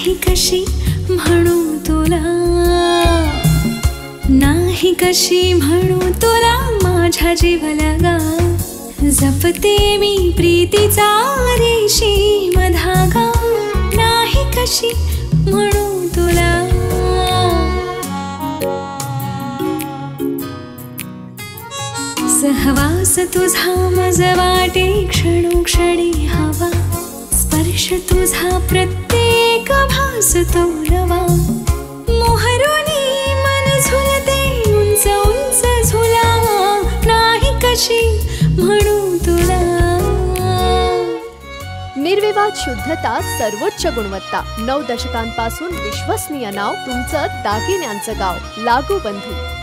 नाही कशी म्हणू तुला, नाही कशी म्हणू तुला माझ्या जीवलगा, जपते मी प्रीतीचा रेशीम धागा, नाही कशी म्हणू तुला। सहवास तुझा मज वाटे क्षणोक्षणी हवा, स्पर्श तुझा प्रत्येक भास तो नवा, मोहरोनी मन झुलते उंच उंच झुलावा, नाही कशी म्हणू तुला। निर्विवाद शुद्धता, सर्वोच्च गुणवत्ता, 9 दशकांपासून विश्वसनीय नाव, तुमचं दागिन्यांचं गाव, लागू बंधू।